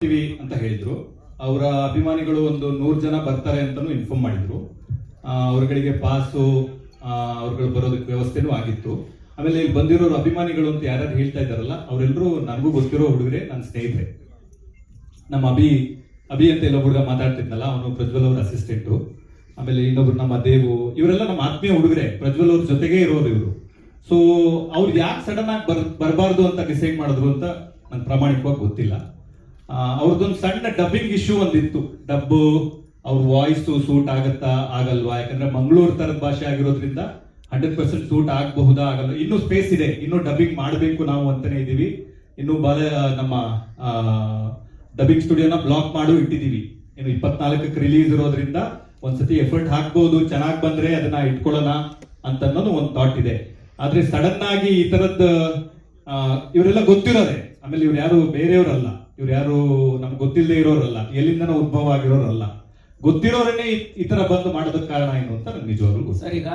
ಅಂತ ಹೇಳಿದ್ರು. ಅವರ ಅಭಿಮಾನಿಗಳು ಒಂದು 100 ಜನ ಬರ್ತಾರೆ ಅಂತಾನು ಇನ್ಫಾರ್ಮ್ ಮಾಡಿದ್ರು. ಅವ್ರಗಳಿಗೆ ಪಾಸು ಅವ್ರುಗಳು ಬರೋದಕ್ಕೆ ವ್ಯವಸ್ಥೆನೂ ಆಗಿತ್ತು. ಆಮೇಲೆ ಇಲ್ಲಿ ಬಂದಿರೋರು ಅಭಿಮಾನಿಗಳು ಅಂತ ಯಾರ್ಯಾರು ಹೇಳ್ತಾ ಇದ್ದಾರಲ್ಲ ಅವರೆಲ್ಲರೂ ನನಗೂ ಗೊತ್ತಿರೋ ಹುಡುಗರೆ, ನನ್ನ ಸ್ನೇಹಿತರೆ. ನಮ್ಮ ಅಭಿ ಅಂತ ಎಲ್ಲ ಹುಡುಗ ಮಾತಾಡ್ತಿದ್ನಲ್ಲ, ಅವನು ಪ್ರಜ್ವಲ್ ಅವ್ರ ಅಸಿಸ್ಟೆಂಟು. ಆಮೇಲೆ ಇನ್ನೊಬ್ರು ನಮ್ಮ ದೇವು, ಇವರೆಲ್ಲ ನಮ್ಮ ಆತ್ಮೀಯ ಹುಡುಗರೆ, ಪ್ರಜ್ವಲ್ ಅವ್ರ ಜೊತೆಗೆ ಇರೋರು ಇವರು. ಸೊ ಅವ್ರು ಯಾಕೆ ಸಡನ್ ಆಗಿ ಬರಬಾರ್ದು ಅಂತ ಡಿಸೈಡ್ ಮಾಡಿದ್ರು ಅಂತ ನಂಗೆ ಪ್ರಾಮಾಣಿಕವಾಗಿ ಗೊತ್ತಿಲ್ಲ. ಅವ್ರದ್ದೊಂದು ಸಣ್ಣ ಡಬ್ಬಿಂಗ್ ಇಶ್ಯೂ ಒಂದಿತ್ತು. ಡಬ್ಬು ಅವ್ರ ವಾಯ್ಸ್ ಸೂಟ್ ಆಗತ್ತಾ ಆಗಲ್ವಾ, ಯಾಕಂದ್ರೆ ಮಂಗಳೂರು ತರದ ಭಾಷೆ ಆಗಿರೋದ್ರಿಂದ 100% ಸೂಟ್ ಆಗಬಹುದಾ ಆಗಲ್ಲ, ಇನ್ನೂ ಸ್ಪೇಸ್ ಇದೆ, ಇನ್ನೂ ಡಬ್ಬಿಂಗ್ ಮಾಡಬೇಕು ನಾವು ಅಂತಾನೆ ಇದೀವಿ. ಇನ್ನು ನಮ್ಮ ಡಬ್ಬಿಂಗ್ ಸ್ಟುಡಿಯೋನ ಬ್ಲಾಕ್ ಮಾಡಿ ಇಟ್ಟಿದೀವಿ. ಇನ್ನು 24ಕ್ಕೆ ರಿಲೀಸ್ ಇರೋದ್ರಿಂದ ಒಂದ್ಸತಿ ಎಫರ್ಟ್ ಹಾಕ್ಬಹುದು, ಚೆನ್ನಾಗಿ ಬಂದ್ರೆ ಅದನ್ನ ಇಟ್ಕೊಳ್ಳೋಣ ಅಂತ ಅನ್ನೋದು ಒಂದು ಥಾಟ್ ಇದೆ. ಆದ್ರೆ ಸಡನ್ ಆಗಿ ಈ ತರದ್ ಇವರೆಲ್ಲ ಗೊತ್ತಿರೋರೆ, ಆಮೇಲೆ ಇವ್ರು ಯಾರು ಬೇರೆಯವರಲ್ಲ, ಇವ್ರು ಯಾರು ನಮ್ಗೆ ಗೊತ್ತಿಲ್ಲದೆ ಇರೋರಲ್ಲ, ಎಲ್ಲಿಂದನೋ ಉದ್ಭವ ಆಗಿರೋರಲ್ಲ, ಗೊತ್ತಿರೋರನ್ನೇ ಈ ತರ ಬಂದು ಮಾಡೋದಕ್ಕೆ ಕಾರಣ ಏನು ಅಂತ ನನ್ಗೆ ನಿಜವಾಗ್ಲೂ ಸರ್. ಈಗ